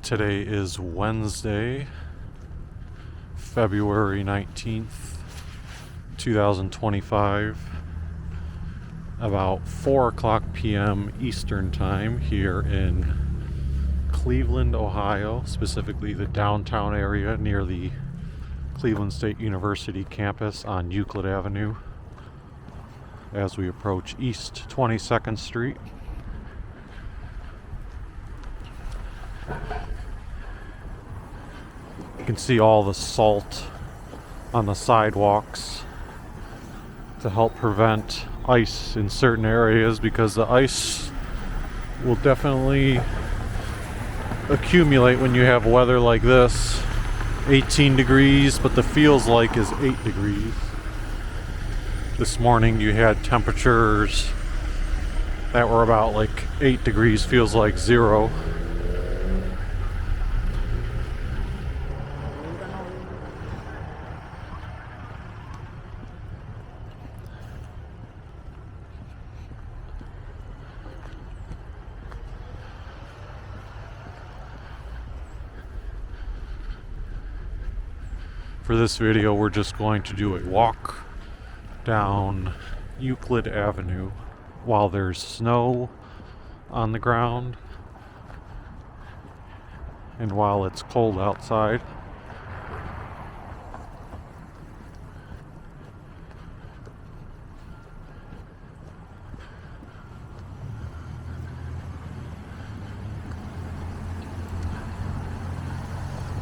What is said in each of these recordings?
Today is Wednesday, February 19th, 2025, about 4 o'clock p.m. Eastern Time here in Cleveland, Ohio, specifically the downtown area near the Cleveland State University campus on Euclid Avenue as we approach East 22nd Street. You can see all the salt on the sidewalks to help prevent ice in certain areas, because the ice will definitely accumulate when you have weather like this. 18 degrees, but the feels like is 8 degrees. This morning you had temperatures that were about like 8 degrees, feels like 0. For this video, we're just going to do a walk down Euclid Avenue while there's snow on the ground and while it's cold outside.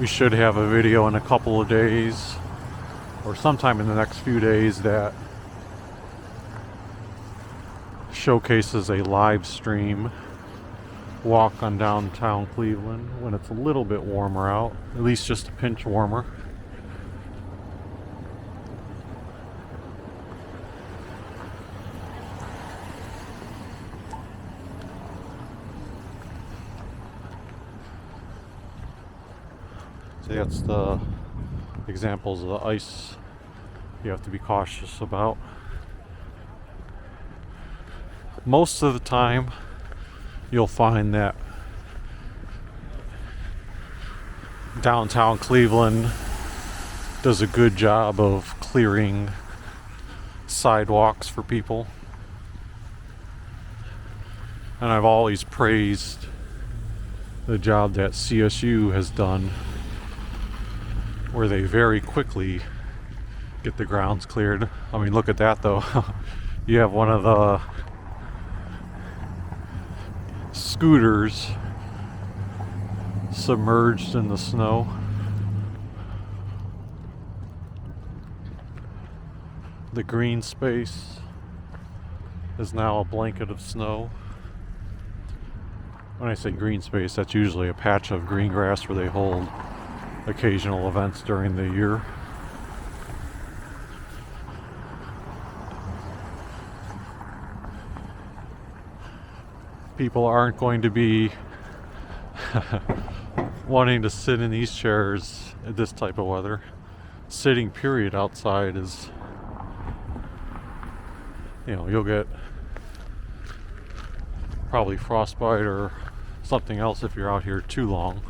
We should have a video in a couple of days or sometime in the next few days that showcases a live stream walk on downtown Cleveland when it's a little bit warmer out, at least just a pinch warmer. So that's the examples of the ice you have to be cautious about. Most of the time, you'll find that downtown Cleveland does a good job of clearing sidewalks for people. And I've always praised the job that CSU has done, where they very quickly get the grounds cleared. I mean, look at that though. You have one of the scooters submerged in the snow. The green space is now a blanket of snow. When I say green space, that's usually a patch of green grass where they hold occasional events during the year. People aren't going to be wanting to sit in these chairs at this type of weather. Sitting period outside is, you'll get probably frostbite or something else if you're out here too long.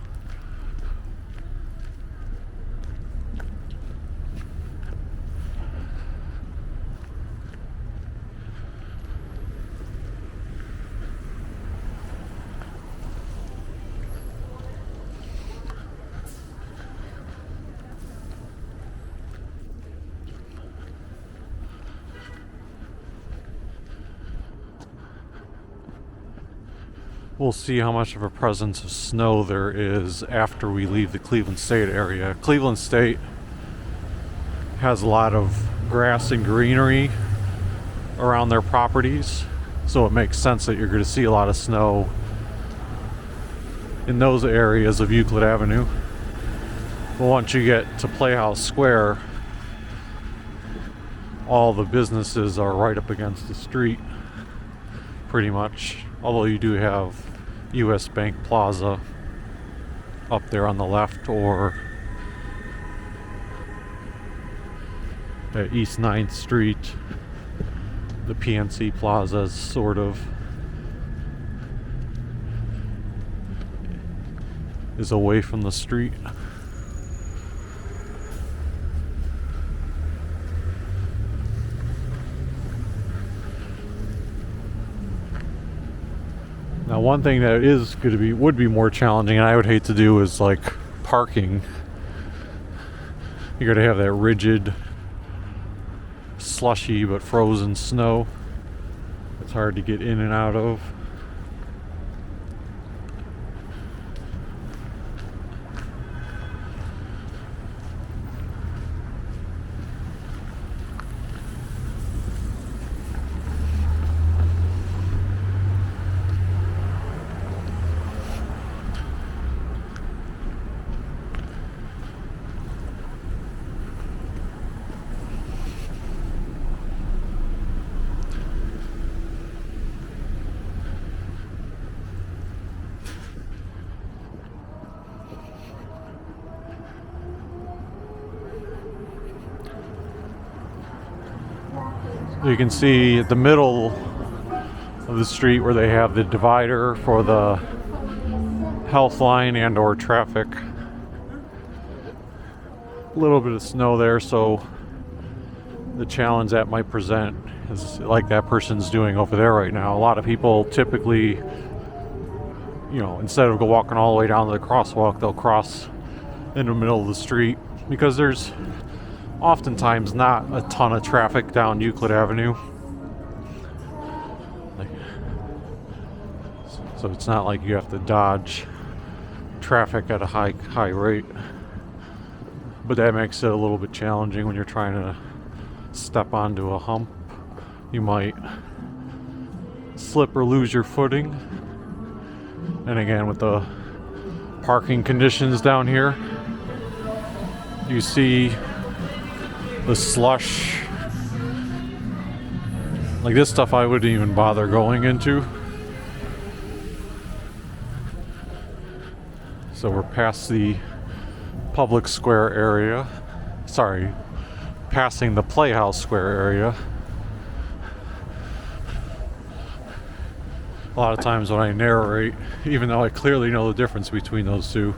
We'll see how much of a presence of snow there is after we leave the Cleveland State area. Cleveland State has a lot of grass and greenery around their properties, so it makes sense that you're going to see a lot of snow in those areas of Euclid Avenue. But once you get to Playhouse Square, all the businesses are right up against the street, pretty much. Although you do have US Bank Plaza up there on the left, or at East 9th Street, the PNC Plaza, sort of. is away from the street. Now, one thing that is going to would be more challenging, and I would hate to do, is like parking. You're going to have that rigid, slushy but frozen snow. It's hard to get in and out of. You can see at the middle of the street where they have the divider for the health line and or traffic. A little bit of snow there, so the challenge that might present is like that person's doing over there right now. A lot of people typically, instead of walking all the way down to the crosswalk, they'll cross in the middle of the street because there's oftentimes not a ton of traffic down Euclid Avenue. So it's not like you have to dodge traffic at a high rate. But that makes it a little bit challenging when you're trying to step onto a hump. You might slip or lose your footing. And again, with the parking conditions down here, you see the slush. Like this stuff I wouldn't even bother going into. So we're past the public square area. Passing the Playhouse Square area. A lot of times when I narrate, even though I clearly know the difference between those two,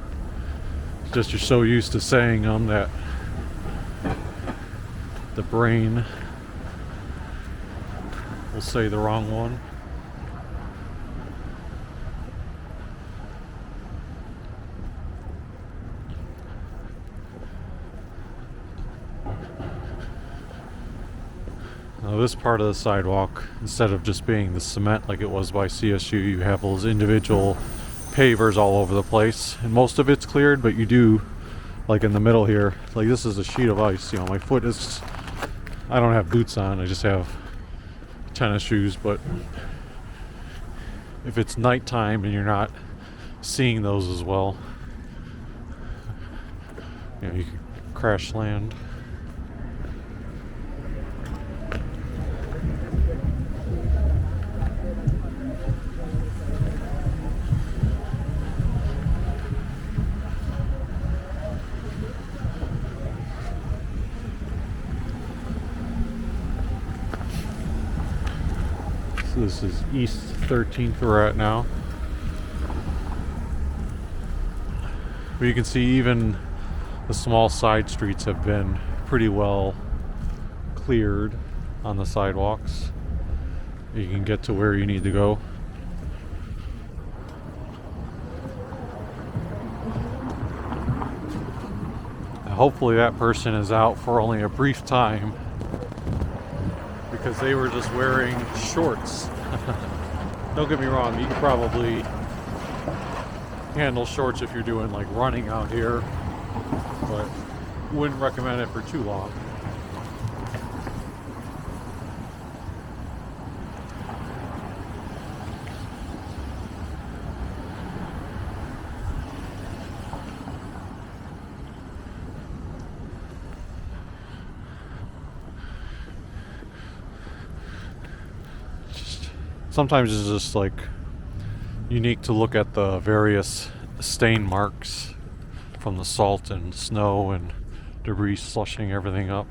just you're so used to saying them that the brain will say the wrong one. Now this part of the sidewalk, instead of just being the cement like it was by CSU, you have those individual pavers all over the place. And most of it's cleared, but you do, like in the middle here, like this is a sheet of ice. My foot is, I don't have boots on, I just have tennis shoes, but if it's nighttime and you're not seeing those as well, you can crash land. This is East 13th we're at now. But you can see even the small side streets have been pretty well cleared on the sidewalks. You can get to where you need to go. Hopefully that person is out for only a brief time, because they were just wearing shorts. Don't get me wrong, you could probably handle shorts if you're doing like running out here, but wouldn't recommend it for too long. Sometimes it's just like unique to look at the various stain marks from the salt and snow and debris slushing everything up.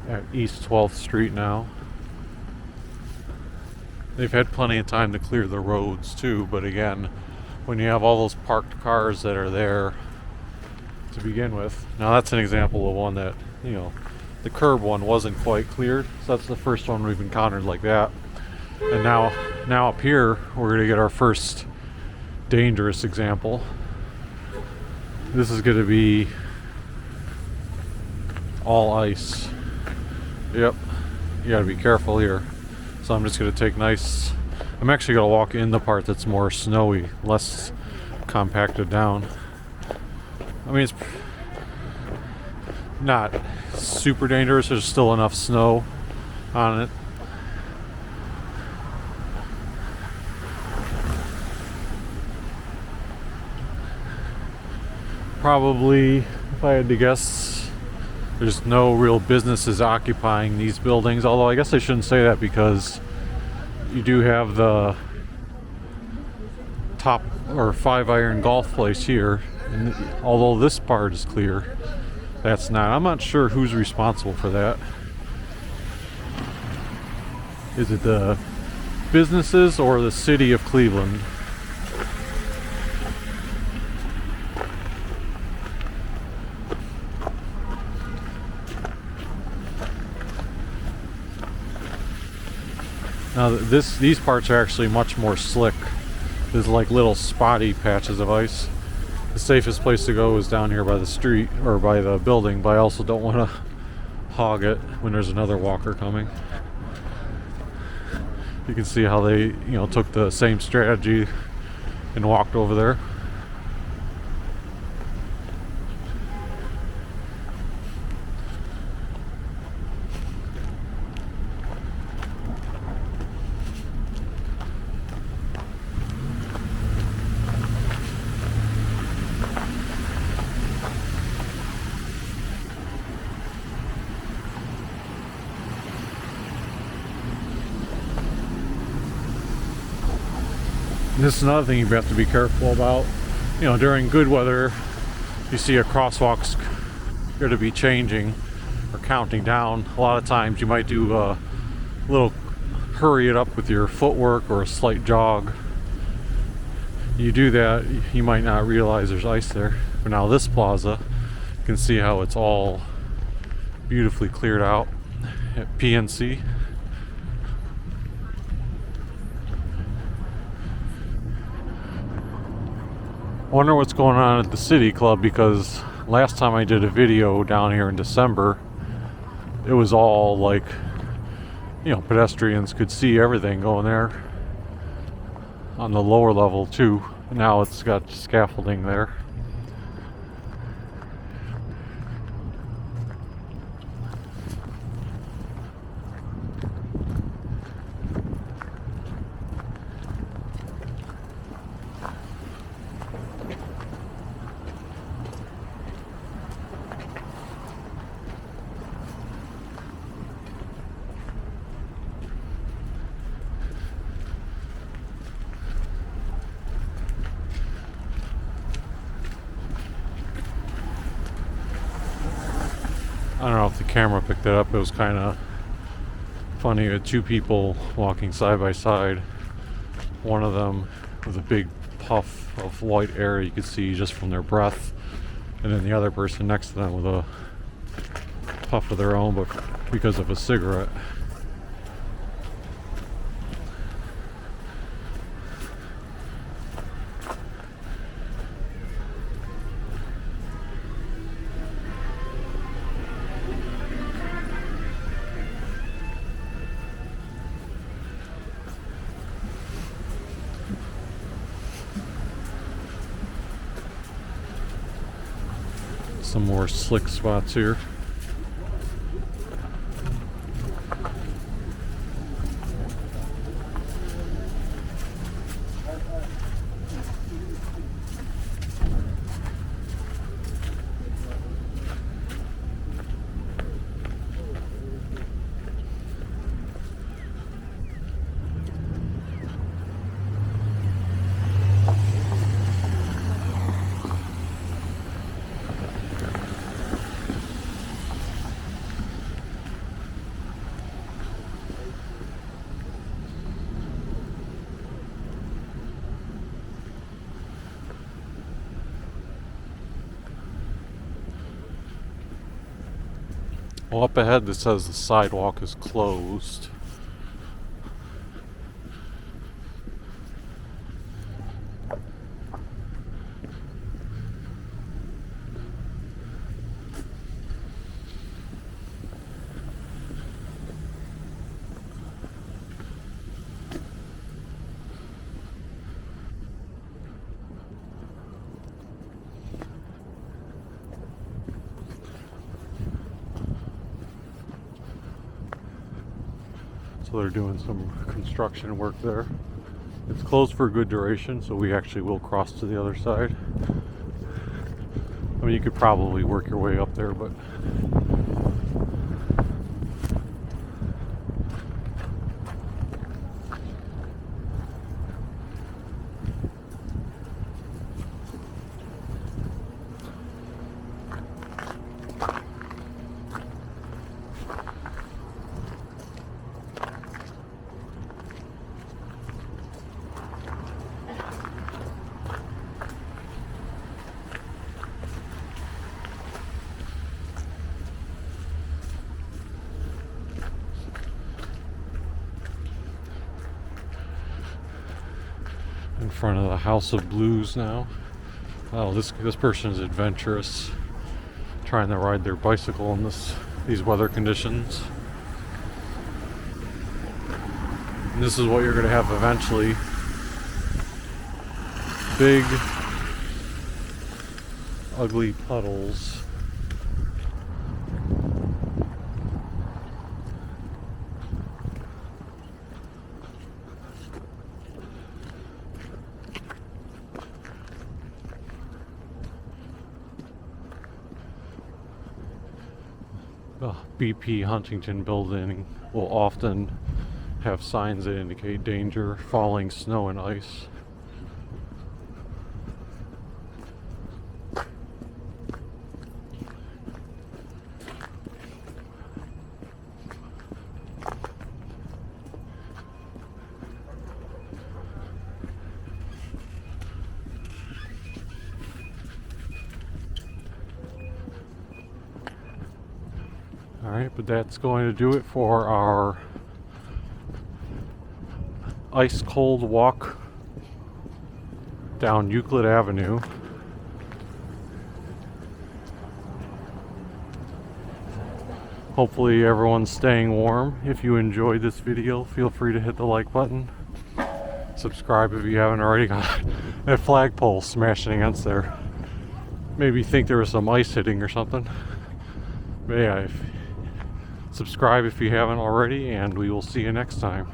at East 12th Street now. They've had plenty of time to clear the roads too, but again, when you have all those parked cars that are there to begin with. Now that's an example of one that, the curb one wasn't quite cleared, so that's the first one we've encountered like that. And now up here, we're going to get our first dangerous example. This is going to be all ice. Yep, you got to be careful here. So I'm just going to I'm actually going to walk in the part that's more snowy, less compacted down. I mean, it's not super dangerous. There's still enough snow on it. Probably, if I had to guess, there's no real businesses occupying these buildings. Although I guess I shouldn't say that, because you do have the top or 5-iron golf place here. And although this part is clear, that's not. I'm not sure who's responsible for that. Is it the businesses or the city of Cleveland? Now these parts are actually much more slick. There's like little spotty patches of ice. The safest place to go is down here by the street or by the building, but I also don't want to hog it when there's another walker coming. You can see how they, took the same strategy and walked over there. This is another thing you have to be careful about. During good weather, you see a crosswalk's going to be changing or counting down. A lot of times you might do a little hurry it up with your footwork or a slight jog. You do that, you might not realize there's ice there. But now this plaza, you can see how it's all beautifully cleared out at PNC. I wonder what's going on at the City Club, because last time I did a video down here in December, it was all like, pedestrians could see everything going there on the lower level too. Now it's got scaffolding there. I don't know if the camera picked it up. It was kind of funny. With two people walking side by side. One of them with a big puff of white air you could see just from their breath, and then the other person next to them with a puff of their own, but because of a cigarette. Some more slick spots here. Well, up ahead it says the sidewalk is closed. So they're doing some construction work there. It's closed for a good duration, so we actually will cross to the other side. I mean, you could probably work your way up there, but in front of the House of Blues now. Oh, this person is adventurous, trying to ride their bicycle in these weather conditions. And this is what you're going to have eventually. Big, ugly puddles. The BP Huntington building will often have signs that indicate danger, falling snow and ice. Alright, but that's going to do it for our ice cold walk down Euclid Avenue. Hopefully everyone's staying warm. If you enjoyed this video, feel free to hit the like button. Subscribe if you haven't already. Got that flagpole smashing against there. Maybe think there was some ice hitting or something. But yeah, subscribe if you haven't already, and we will see you next time.